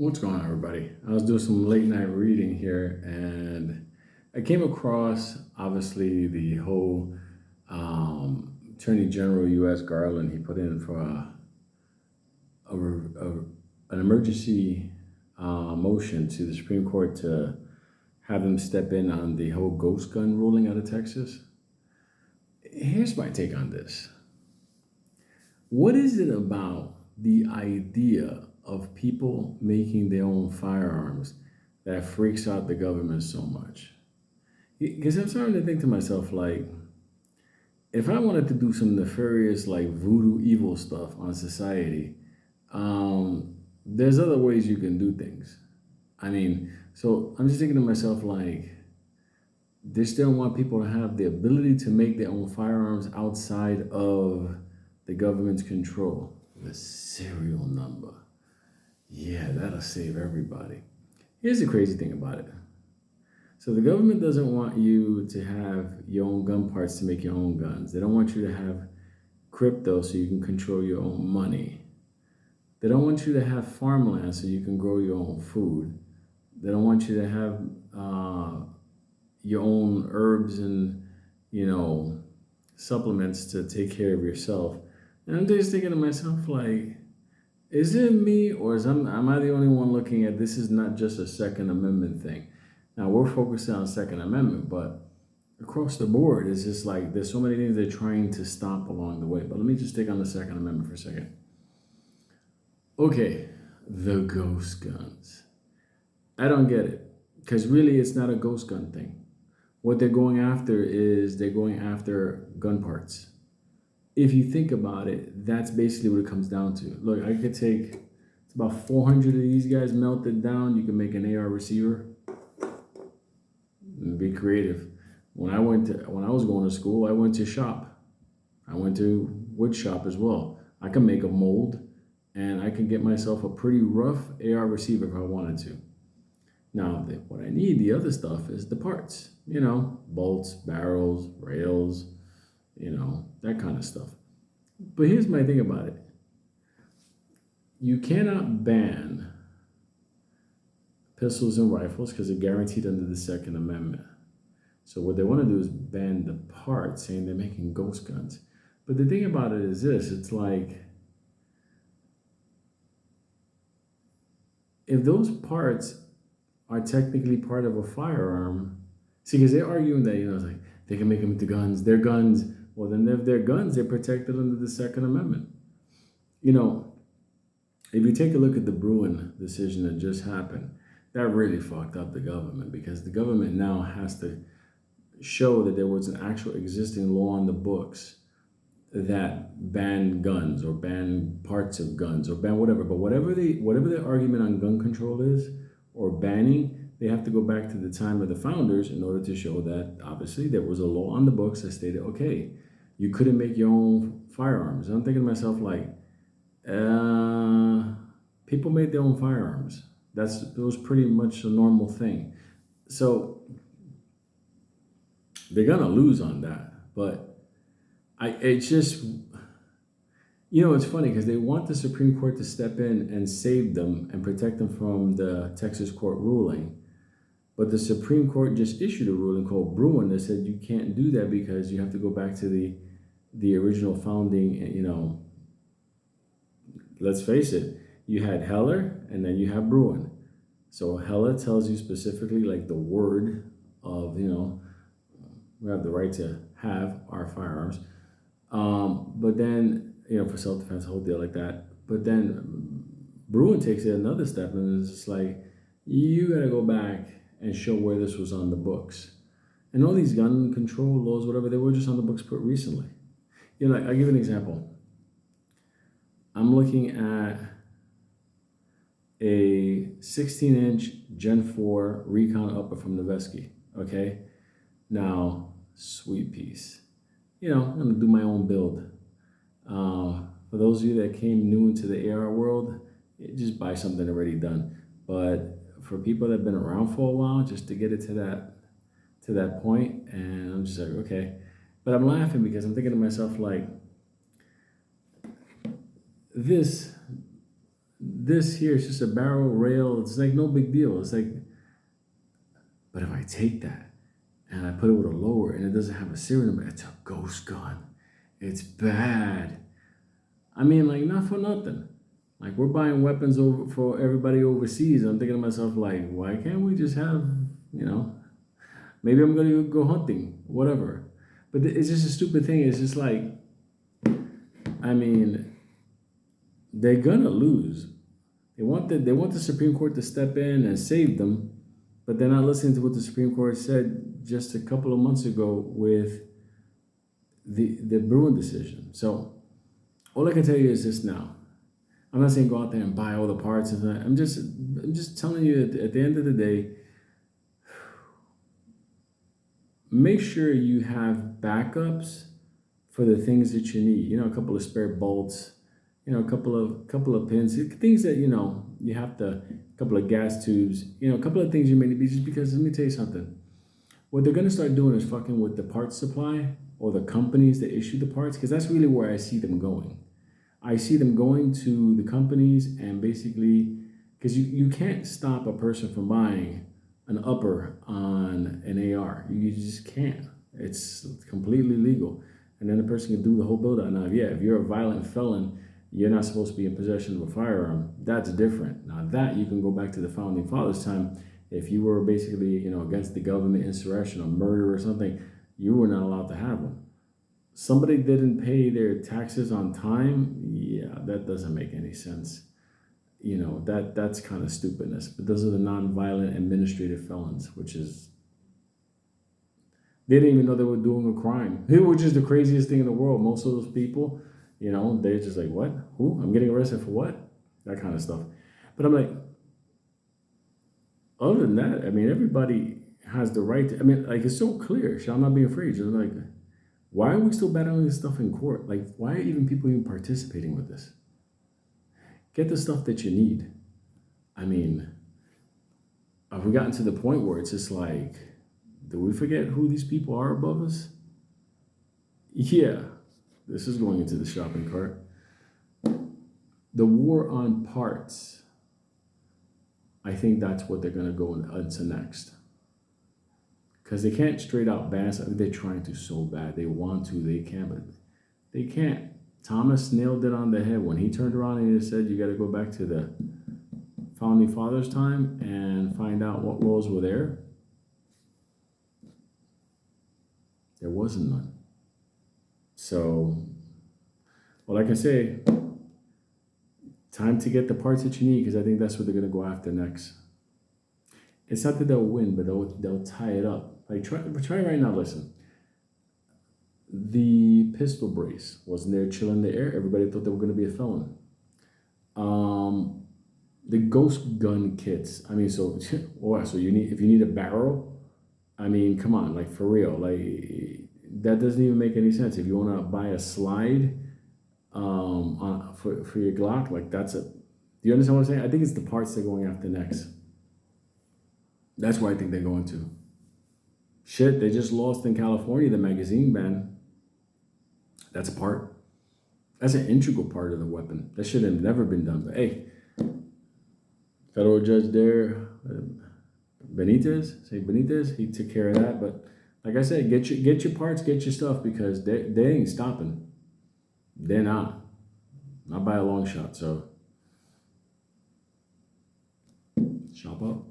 What's going on, everybody? I was doing some late night reading here, and I came across obviously the whole Attorney General U.S. Garland. He put in for an emergency motion to the Supreme Court to have them step in on the whole ghost gun ruling out of Texas. Here's my take on this. What is it about the idea of people making their own firearms that freaks out the government so much? Because I'm starting to think to myself, like, if I wanted to do some nefarious, like voodoo evil stuff on society, there's other ways you can do things. I mean, so I'm just thinking to myself, like, they still want people to have the ability to make their own firearms outside of the government's control. The serial number. Yeah, that'll save everybody. Here's the crazy thing about it. So the government doesn't want you to have your own gun parts to make your own guns. They don't want you to have crypto so you can control your own money. They don't want you to have farmland so you can grow your own food. They don't want you to have your own herbs and, supplements to take care of yourself. And I'm just thinking to myself, like, is it me or am I the only one looking at this is not just a Second Amendment thing? Now, we're focusing on Second Amendment, but across the board, it's just like there's so many things they're trying to stop along the way. But let me just take on the Second Amendment for a second. Okay, the ghost guns. I don't get it, because really it's not a ghost gun thing. What they're going after is they're going after gun parts. If you think about it, that's basically what it comes down to. Look, I could take, it's about 400 of these guys melted down. You can make an AR receiver and be creative. When I was going to school, I went to shop. I went to wood shop as well. I can make a mold and I can get myself a pretty rough AR receiver if I wanted to. Now, what I need, the other stuff, is the parts. Bolts, barrels, rails, that kind of stuff. But here's my thing about it. You cannot ban pistols and rifles because they're guaranteed under the Second Amendment. So what they want to do is ban the parts, saying they're making ghost guns. But the thing about it is this, it's like, if those parts are technically part of a firearm, see, because they're arguing that, it's like, they can make them into guns, they're guns. Well, then if they're guns, they're protected under the Second Amendment. If you take a look at the Bruin decision that just happened, that really fucked up the government, because the government now has to show that there was an actual existing law on the books that banned guns or banned parts of guns or ban whatever. But whatever the argument on gun control is or banning, they have to go back to the time of the founders in order to show that obviously there was a law on the books that stated, okay, you couldn't make your own firearms. And I'm thinking to myself, like, people made their own firearms. It was pretty much a normal thing. So they're gonna lose on that. But it's just, it's funny because they want the Supreme Court to step in and save them and protect them from the Texas court ruling. But the Supreme Court just issued a ruling called Bruin that said you can't do that because you have to go back to the original founding, let's face it, you had Heller and then you have Bruin. So Heller tells you specifically, like, the word of, we have the right to have our firearms. But then, for self-defense, whole deal like that. But then Bruin takes it another step and it's just like, you got to go back and show where this was on the books. And all these gun control laws, whatever, they were just on the books put recently. I'll give you an example. I'm looking at a 16-inch Gen 4 Recon Upper from Noveske, okay? Now, sweet piece. I'm going to do my own build. For those of you that came new into the AR world, just buy something already done. But for people that have been around for a while, just to get it to that point, and I'm just like, okay. But I'm laughing because I'm thinking to myself, like, this here is just a barrel rail. It's like no big deal. It's like, but if I take that and I put it with a lower and it doesn't have a serial number, it's a ghost gun. It's bad. I mean, like, not for nothing. Like, we're buying weapons over for everybody overseas. I'm thinking to myself, like, why can't we just have, maybe I'm going to go hunting, whatever. But it's just a stupid thing. It's just like, I mean, they're going to lose. They want the Supreme Court to step in and save them, but they're not listening to what the Supreme Court said just a couple of months ago with the Bruin decision. So all I can tell you is this now. I'm not saying go out there and buy all the parts of that. I'm just telling you at the end of the day, make sure you have backups for the things that you need. A couple of spare bolts, a couple of pins, things that you have to, a couple of gas tubes, a couple of things you may need. Just because, let me tell you something. What they're gonna start doing is fucking with the parts supply or the companies that issue the parts, because that's really where I see them going. I see them going to the companies and basically, because you can't stop a person from buying an upper on an AR. You just can't. It's completely legal. And then the person can do the whole build out. Now, if you're a violent felon, you're not supposed to be in possession of a firearm. That's different. Now that you can go back to the founding fathers' time. If you were basically, against the government, insurrection or murder or something, you were not allowed to have one. Somebody didn't pay their taxes on time, yeah, that doesn't make any sense. That's kind of stupidness. But those are the non-violent administrative felons, which is, they didn't even know they were doing a crime, which is the craziest thing in the world. Most of those people, they're just like, what? Who? I'm getting arrested for what? That kind of stuff. But I'm like, other than that, I mean, everybody has the right to, I mean, like, it's so clear, shall not be afraid. Just like, why are we still battling this stuff in court? Like, why are people even participating with this? Get the stuff that you need. I mean, have we gotten to the point where it's just like, do we forget who these people are above us? Yeah, this is going into the shopping cart. The war on parts, I think that's what they're going to go into next. Because they can't straight out ban something. They're trying to so bad. They want to, they can, but they can't. Thomas nailed it on the head when he turned around and he said, you got to go back to the founding fathers' time and find out what laws were there. There wasn't none. So, all I can say, time to get the parts that you need, because I think that's what they're going to go after next. It's not that they'll win, but they'll tie it up. Like, try right now, listen. The pistol brace wasn't there chilling in the air. Everybody thought they were going to be a felon. The ghost gun kits. I mean, so if you need a barrel, I mean, come on, like, for real. Like, that doesn't even make any sense. If you want to buy a slide for your Glock, like, that's it. Do you understand what I'm saying? I think it's the parts they're going after next. That's where I think they're going to. Shit, they just lost in California the magazine ban. That's a part. That's an integral part of the weapon. That should have never been done. But hey, federal judge there, Benitez, he took care of that. But like I said, get your parts, get your stuff, because they ain't stopping. They're not by a long shot. So shop up.